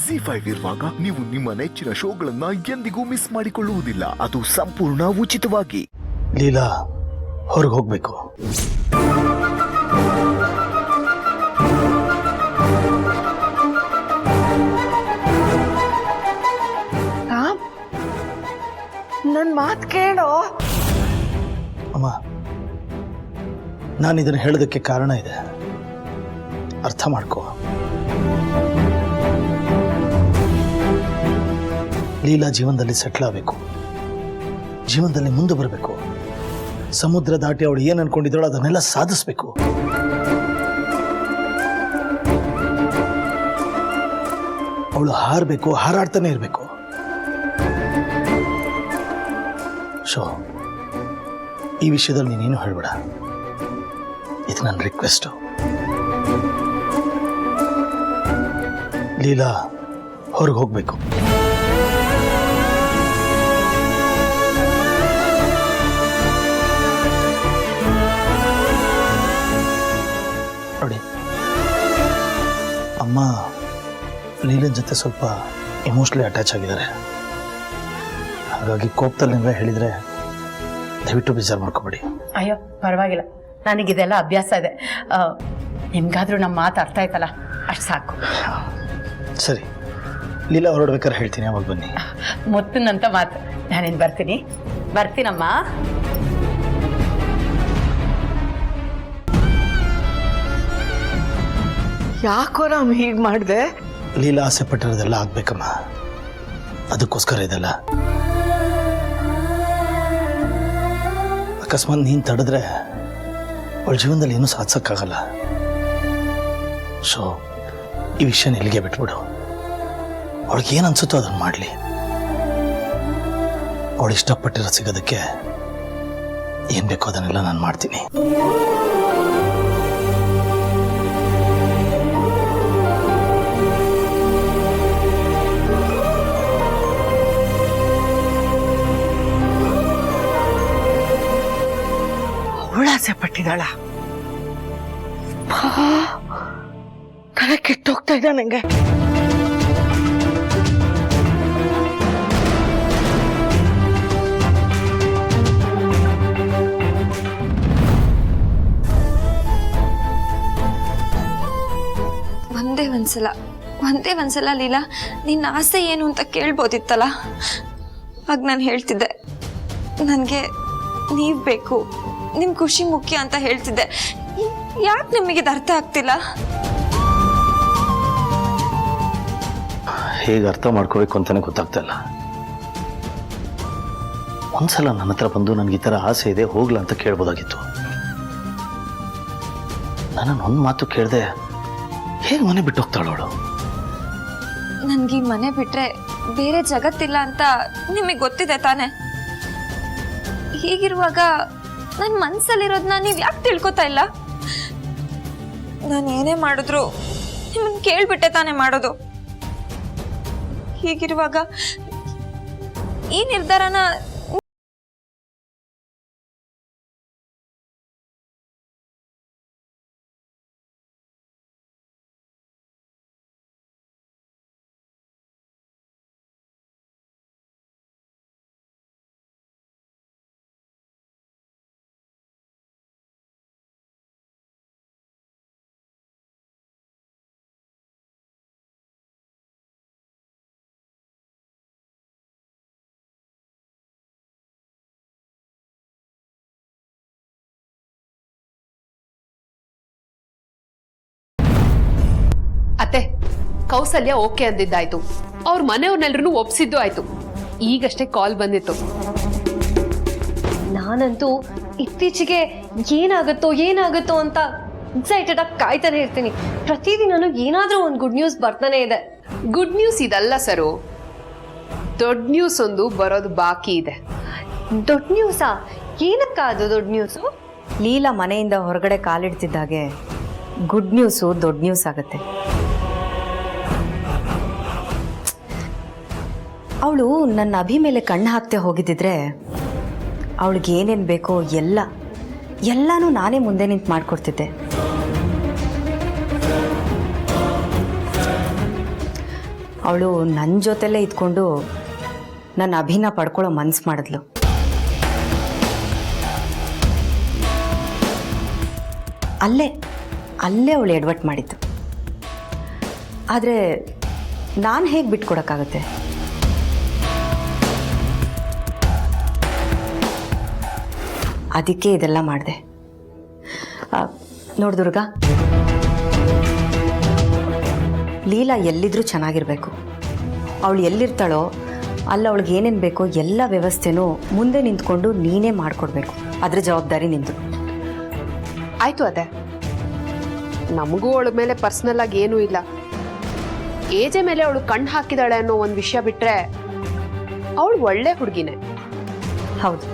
ZEE5 ಇರುವಾಗ ನೀವು ನಿಮ್ಮ ನೆಚ್ಚಿನ ಶೋಗಳನ್ನ ಎಂದಿಗೂ ಮಿಸ್ ಮಾಡಿಕೊಳ್ಳುವುದಿಲ್ಲ. ಅದು ಸಂಪೂರ್ಣ ಉಚಿತವಾಗಿ. ಲೀಲಾ ಹೊರಗೆ ಹೋಗ್ಬೇಕು. ನನ್ನ ಮಾತು ಕೇಳೋ. ಅಮ್ಮ, ನಾನು ಇದನ್ನು ಹೇಳೋದಕ್ಕೆ ಕಾರಣ ಇದೆ, ಅರ್ಥ ಮಾಡ್ಕೋ. ಲೀಲಾ ಜೀವನದಲ್ಲಿ ಸೆಟ್ಲ್ ಆಗಬೇಕು, ಜೀವನದಲ್ಲಿ ಮುಂದೆ ಬರಬೇಕು. ಸಮುದ್ರ ದಾಟಿ ಅವಳು ಏನು ಅನ್ಕೊಂಡಿದ್ದಳು ಅದನ್ನೆಲ್ಲ ಸಾಧಿಸಬೇಕು. ಅವಳು ಹಾರಬೇಕು, ಹಾರಾಡ್ತಾನೆ ಇರಬೇಕು. ಶೋ, ಈ ವಿಷಯದಲ್ಲಿ ನೀನೇನು ಹೇಳ್ಬೇಡ, ಇದು ನನ್ನ ರಿಕ್ವೆಸ್ಟು. ಲೀಲಾ ಹೊರಗೆ ಹೋಗ್ಬೇಕು. ನೋಡಿ, ಅಮ್ಮ ಲೀಲನ್ ಜೊತೆ ಸ್ವಲ್ಪ ಎಮೋಷ್ನಲಿ ಅಟ್ಯಾಚ್ ಆಗಿದ್ದಾರೆ. ಹಾಗಾಗಿ ಕೋಪದಲ್ಲಿ ಹೇಳಿದರೆ ದಯವಿಟ್ಟು ಬೇಜಾರು ಮಾಡ್ಕೊಬೇಡಿ. ಅಯ್ಯೋ ಪರವಾಗಿಲ್ಲ, ನನಗಿದೆಲ್ಲ ಅಭ್ಯಾಸ ಇದೆ. ನಿಮ್ಗಾದ್ರೂ ನಮ್ಮ ಮಾತು ಅರ್ಥ ಆಯ್ತಲ್ಲ, ಅಷ್ಟು ಸಾಕು. ಸರಿ, ಲೀಲಾ ಹೊರಡ್ಬೇಕಾದ್ರೆ ಹೇಳ್ತೀನಿ, ಅವಾಗ ಬನ್ನಿ. ಮುತ್ತಿನಂತ ಮಾತು. ನಾನೇನು ಬರ್ತೀನಮ್ಮ. ಯಾಕೋ ರಾಮ್ ಹೀಗೆ ಮಾಡಿದೆ? ಲೀಲಾ ಆಸೆ ಪಟ್ಟಿರೋದೆಲ್ಲ ಆಗ್ಬೇಕಮ್ಮ, ಅದಕ್ಕೋಸ್ಕರ ಇದೆಲ್ಲ. ಅಕಸ್ಮಾತ್ ನೀನು ತಡೆದ್ರೆ ಅವಳ ಜೀವನದಲ್ಲಿ ಏನೂ ಸಾಧಿಸೋಕ್ಕಾಗಲ್ಲ. ಸೊ ಈ ವಿಷಯನ ಇಲ್ಲಿಗೆ ಬಿಟ್ಬಿಡು. ಅವಳಿಗೆ ಏನು ಅನ್ಸುತ್ತೋ ಅದನ್ನು ಮಾಡಲಿ. ಅವಳು ಇಷ್ಟಪಟ್ಟಿರೋ ಸಿಗೋದಕ್ಕೆ ಏನು ಬೇಕೋ ಅದನ್ನೆಲ್ಲ ನಾನು ಮಾಡ್ತೀನಿ. ಅವಳಾಸೆ ಪಟ್ಟಿದ್ದಾಳ? ತಲೆ ಕೆಟ್ಟೋಗ್ತಾ ಇದ್ದ ನಂಗೆ. ಒಂದೇ ಒಂದ್ಸಲ ಲೀಲಾ, ನಿನ್ನ ಆಸೆ ಏನು ಅಂತ ಕೇಳ್ಬೋದಿತ್ತಲ್ಲ. ಆಗ ನಾನು ಹೇಳ್ತಿದ್ದೆ, ನನಗೆ ನೀವು ಬೇಕು, ನಿಮ್ಮ ಖುಷಿ ಮುಖ್ಯ ಅಂತ ಹೇಳ್ತಿದ್ದೆ. ಯಾಕೆ ನಿಮಗಿದು ಅರ್ಥ ಆಗ್ತಿಲ್ಲ? ಹೇಗೆ ಅರ್ಥ ಮಾಡ್ಕೋಬೇಕು ಅಂತಾನೆ ಗೊತ್ತಾಗ್ತಾ ಇಲ್ಲ. ಒಂದ್ಸಲ ನನ್ನ ಹತ್ರ ಬಂದು ನನಗೆ ಈ ಥರ ಆಸೆ ಇದೆ, ಹೋಗ್ಲಾ ಅಂತ ಕೇಳ್ಬೋದಾಗಿತ್ತು. ನನ್ನನ್ನು ಒಂದು ಮಾತು ಕೇಳದೆ ಹೇಗೆ ಮನೆ ಬಿಟ್ಟು ಹೋಗ್ತಾಳವಳು? ನನಗೆ ಈ ಮನೆ ಬಿಟ್ರೆ ಬೇರೆ ಜಗತ್ತಿಲ್ಲ ಅಂತ ನಿಮಗೆ ಗೊತ್ತಿದೆ ತಾನೆ. ಹೀಗಿರುವಾಗ ನನ್ನ ಮನಸ್ಸಲ್ಲಿರೋದನ್ನ ನೀವು ಯಾಕೆ ತಿಳ್ಕೊತಾ ಇಲ್ಲ? ನಾನು ಏನೇ ಮಾಡಿದ್ರು ನಿಮ್ಮನ್ನು ಕೇಳ್ಬಿಟ್ಟೆ ತಾನೇ ಮಾಡೋದು. ಹೀಗಿರುವಾಗ ಈ ನಿರ್ಧಾರನ ಅತ್ತೆ, ಕೌಸಲ್ಯ ಓಕೆ ಅಂದಿದ್ದಾಯ್ತು, ಅವ್ರ ಮನೆಯವ್ರನ್ನೆಲ್ಲರೂ ಒಪ್ಸಿದ್ದು ಆಯ್ತು. ಈಗಷ್ಟೇ ಕಾಲ್ ಬಂದಿತ್ತು. ನಾನಂತೂ ಇತ್ತೀಚೆಗೆ ಏನಾಗುತ್ತೋ ಅಂತ ಎಕ್ಸೈಟೆಡ್ ಆಗಿ ಕಾಯ್ತಾನೆ ಇರ್ತೀನಿ. ಪ್ರತಿದಿನನೂ ಏನಾದ್ರೂ ಒಂದು ಗುಡ್ ನ್ಯೂಸ್ ಬರ್ತಾನೆ ಇದೆ. ಗುಡ್ ನ್ಯೂಸ್ ಇದಲ್ಲ ಸರು, ದೊಡ್ಡ ನ್ಯೂಸ್ ಒಂದು ಬರೋದು ಬಾಕಿ ಇದೆ. ದೊಡ್ಡ ನ್ಯೂಸಾ? ಏನಕ್ಕ ಅದು ದೊಡ್ಡ ನ್ಯೂಸು? ಲೀಲಾ ಮನೆಯಿಂದ ಹೊರಗಡೆ ಕಾಲಿಡ್ತಿದ್ದಾಗೆ ಗುಡ್ ನ್ಯೂಸು ದೊಡ್ಡ ನ್ಯೂಸ್ ಆಗುತ್ತೆ. ಅವಳು ನನ್ನ ಅಭಿ ಮೇಲೆ ಕಣ್ಣು ಹಾಕ್ತೆ ಹೋಗಿದ್ದಿದ್ರೆ ಅವಳಿಗೆ ಏನೇನು ಬೇಕೋ ಎಲ್ಲನೂ ನಾನೇ ಮುಂದೆ ನಿಂತು ಮಾಡಿಕೊಡ್ತಿದ್ದೆ. ಅವಳು ನನ್ನ ಜೊತೆಲೇ ಇದ್ಕೊಂಡು ನನ್ನ ಅಭಿನ ಪಡ್ಕೊಳ್ಳೋ ಮನ್ಸು ಮಾಡಿದ್ಲು. ಅಲ್ಲೇ ಅವಳು ಎಡವಟ್ಟು ಮಾಡಿದ್ದು. ಆದರೆ ನಾನು ಹೇಗೆ ಬಿಟ್ಕೊಡೋಕ್ಕಾಗುತ್ತೆ? ಅದಕ್ಕೆ ಇದೆಲ್ಲ ಮಾಡಿದೆ. ನೋಡು ದುರ್ಗಾ, ಲೀಲಾ ಎಲ್ಲಿದ್ರೂ ಚೆನ್ನಾಗಿರಬೇಕು. ಅವಳು ಎಲ್ಲಿರ್ತಾಳೋ ಅಲ್ಲಿ ಅವಳಿಗೆ ಏನೇನು ಬೇಕೋ ಎಲ್ಲ ವ್ಯವಸ್ಥೆನೂ ಮುಂದೆ ನಿಂತ್ಕೊಂಡು ನೀನೇ ಮಾಡಿಕೊಡ್ಬೇಕು. ಅದರ ಜವಾಬ್ದಾರಿ ನಿಂದು. ಆಯ್ತು ಅದೇ, ನಮಗೂ ಅವಳ ಮೇಲೆ ಪರ್ಸ್ನಲ್ ಆಗಿ ಏನೂ ಇಲ್ಲ. ಏಜೆ ಮೇಲೆ ಅವಳು ಕಣ್ಣು ಹಾಕಿದಾಳೆ ಅನ್ನೋ ಒಂದು ವಿಷಯ ಬಿಟ್ರೆ ಅವಳು ಒಳ್ಳೆ ಹುಡುಗಿನೇ. ಹೌದು,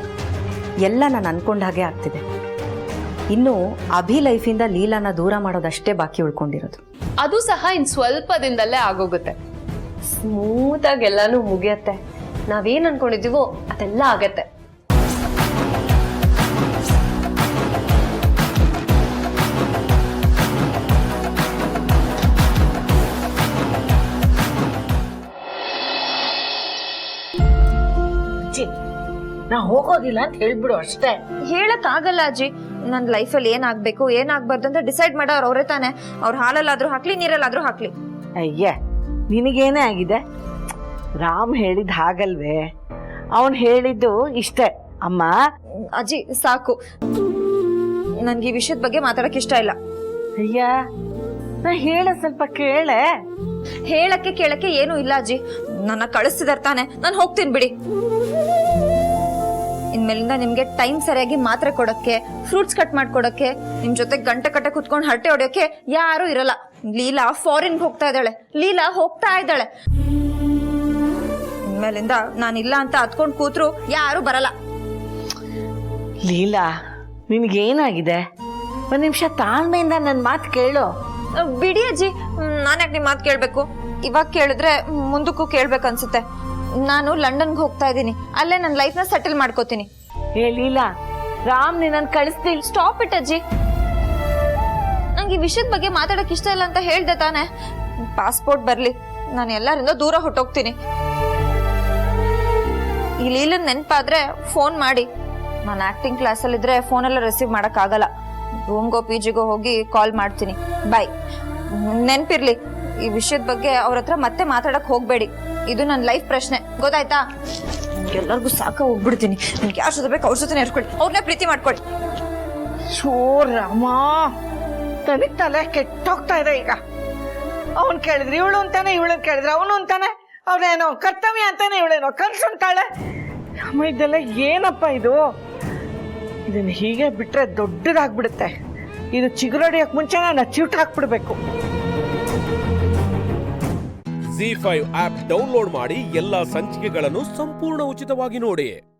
ಎಲ್ಲ ನಾನು ಅನ್ಕೊಂಡ ಹಾಗೆ ಆಗ್ತಿದೆ. ಇನ್ನು ಅಭಿ ಲೈಫಿಂದ ಲೀಲಾನ ದೂರ ಮಾಡೋದಷ್ಟೇ ಬಾಕಿ ಉಳ್ಕೊಂಡಿರೋದು. ಅದು ಸಹ ಇನ್ ಸ್ವಲ್ಪ ದಿನದಲ್ಲೇ ಆಗೋಗುತ್ತೆ. ಸ್ಮೂತ್ ಆಗಿ ಎಲ್ಲಾನು ಮುಗಿಯತ್ತೆ. ನಾವೇನ್ ಅನ್ಕೊಂಡಿದೀವೋ ಅದೆಲ್ಲ ಆಗತ್ತೆ. ನಾ ಹೋಗೋದಿಲ್ಲ ಅಂತ ಹೇಳ್ಬಿಡು ಅಷ್ಟೇ. ಹೇಳಕ್ ಆಗಲ್ಲ ಅಜ್ಜಿ. ನನ್ನ ಲೈಫಲ್ಲಿ ಏನಾಗ್ಬೇಕು ಏನಾಗ್ಬಾರ್ದು ಅಂತ ಡಿಸೈಡ್ ಮಾಡೋರು ಅವರೇ ತಾನೆ. ಅವ್ರ ಹಾಲಲ್ಲಾದ್ರೂ ಹಾಕ್ಲಿ ನೀರಲ್ಲಾದ್ರೂ ಹಾಕ್ಲಿ. ಅಯ್ಯ, ನಿನಗೇನೇ ಆಗಿದೆ? ರಾಮ್ ಹೇಳಿದ್ ಹಾಗಲ್ವೇ? ಅವನ್ ಹೇಳಿದ್ದು ಇಷ್ಟೇ ಅಮ್ಮ. ಅಜ್ಜಿ ಸಾಕು, ನನ್ಗೆ ಈ ವಿಷಯದ ಬಗ್ಗೆ ಮಾತಾಡಕ್ ಇಷ್ಟ ಇಲ್ಲ. ಅಯ್ಯ, ನಾ ಹೇಳ ಸ್ವಲ್ಪ ಕೇಳೆ. ಹೇಳಕ್ಕೆ ಕೇಳಕ್ಕೆ ಏನೂ ಇಲ್ಲ ಅಜ್ಜಿ. ನನ್ನ ಕಳಿಸ್ತಿದಾರ ತಾನೆ, ನಾನು ಹೋಗ್ತೀನಿ ಬಿಡಿ. ಇನ್ಮೇಲಿಂದ ನಿಮ್ಗೆ ಟೈಮ್ ಸರಿಯಾಗಿ ಮಾತ್ರೆ ಕೊಡಕ್ಕೆ, ಫ್ರೂಟ್ಸ್ ಕಟ್ ಮಾಡ್ಕೊಡಕ್ಕೆ, ನಿಮ್ ಜೊತೆ ಗಂಟೆ ಕಟ್ಟೆ ಕುತ್ಕೊಂಡು ಹರಟೆ ಹೊಡೆಯೋಕೆ ಯಾರು ಇರಲ್ಲ. ಲೀಲಾ ಫಾರಿನ್ ಹೋಗ್ತಾ ಇದ್ದಾಳೆ. ಇನ್ಮೇಲಿಂದ ನಾನಿಲ್ಲ ಅಂತ ಹತ್ಕೊಂಡು ಕೂತ್ರು ಯಾರು ಬರಲ್ಲ. ಲೀಲಾ, ನಿನ್ಗೇನಾಗಿದೆ? ಒಂದ್ ನಿಮಿಷ ತಾಳ್ಮೆಯಿಂದ ನನ್ನ ಮಾತು ಕೇಳು. ಬಿಡಿ ಅಜ್ಜಿ, ನಾನ್ಯಾಕೆ ನಿಮ್ ಮಾತು ಕೇಳ್ಬೇಕು? ಇವಾಗ ಕೇಳಿದ್ರೆ ಮುಂದಕ್ಕೂ ಕೇಳ್ಬೇಕು ಅನ್ಸುತ್ತೆ. ನಾನು ಲಂಡನ್ಗೆ ಹೋಗ್ತಾ ಇದ್ದೀನಿ. ಅಲ್ಲೇ ನನ್ನ ಲೈಫ್ನ ಸೆಟಲ್ ಮಾಡ್ಕೋತೀನಿ. ಏ ಲೀಲಾ, ರಾಮ್ ನಿನ್ನನ್ನು ಕಳಿಸ್ತೀನಿ. ಸ್ಟಾಪ್ ಇಟ್ ಅಜ್ಜಿ. ನಂಗೆ ಈ ವಿಷಯದ ಬಗ್ಗೆ ಮಾತಾಡಕ್ ಇಷ್ಟ ಇಲ್ಲ ಅಂತ ಹೇಳ್ದೆ ತಾನೆ. ಪಾಸ್ಪೋರ್ಟ್ ಬರ್ಲಿ, ನಾನು ಎಲ್ಲರಿಂದ ದೂರ ಹೊಟ್ಟೋಗ್ತೀನಿ. ಈ ಲೀಲನ್ ನೆನ್ಪಾದ್ರೆ ಫೋನ್ ಮಾಡಿ. ನಾನು ಆಕ್ಟಿಂಗ್ ಕ್ಲಾಸಲ್ಲಿದ್ರೆ ಫೋನೆಲ್ಲ ರಿಸೀವ್ ಮಾಡಕ್ ಆಗಲ್ಲ. ರೂಮ್ಗೋ PGಗೋ ಹೋಗಿ ಕಾಲ್ ಮಾಡ್ತೀನಿ. ಬಾಯ್. ನೆನ್ಪಿರ್ಲಿ, ಈ ವಿಷಯದ ಬಗ್ಗೆ ಅವ್ರ ಹತ್ರ ಮತ್ತೆ ಮಾತಾಡಕ್ ಹೋಗ್ಬೇಡಿ. ಇದು ನನ್ನ ಲೈಫ್ ಪ್ರಶ್ನೆ, ಗೊತ್ತಾಯ್ತಾ? ಎಲ್ಲರಿಗೂ ಸಾಕ ಹೋಗ್ಬಿಡ್ತೀನಿ. ನಿಮ್ಗೆ ಯಾರು ಜೊತೆ ಬೇಕು ಅವ್ರ ಜೊತೆ ಇರ್ಕೊಳ್ಳಿ, ಅವ್ರನ್ನೇ ಪ್ರೀತಿ ಮಾಡ್ಕೊಳ್ಳಿ. ಶೋ ರಾಮ, ತನಗ್ ತಲೆ ಕೆಟ್ಟೋಗ್ತಾ ಇದೆ ಈಗ. ಅವನ್ ಕೇಳಿದ್ರೆ ಇವಳು ಅಂತಾನೆ, ಇವಳನ್ ಕೇಳಿದ್ರೆ ಅವನು ಅಂತಾನೆ. ಅವ್ರೇನೋ ಕರ್ತವ್ಯ ಅಂತಾನೆ, ಇವಳೇನೋ ಕನ್ಸುಂಟಾಳೆ. ಅಮ್ಮ, ಇದೆಲ್ಲ ಏನಪ್ಪ ಇದು? ಇದನ್ನ ಹೀಗೆ ಬಿಟ್ರೆ ದೊಡ್ಡದಾಗ್ಬಿಡುತ್ತೆ. ಇದು ಚಿಗುರೊಡೆಯಕ್ ಮುಂಚೆನೆ ನಾ ಚಿವುಟ್ ಹಾಕ್ಬಿಡ್ಬೇಕು. ZEE5 ಆಪ್ ಡೌನ್ಲೋಡ್ ಮಾಡಿ ಎಲ್ಲಾ ಸಂಚಿಕೆಗಳನ್ನು ಸಂಪೂರ್ಣ ಉಚಿತವಾಗಿ ನೋಡಿ.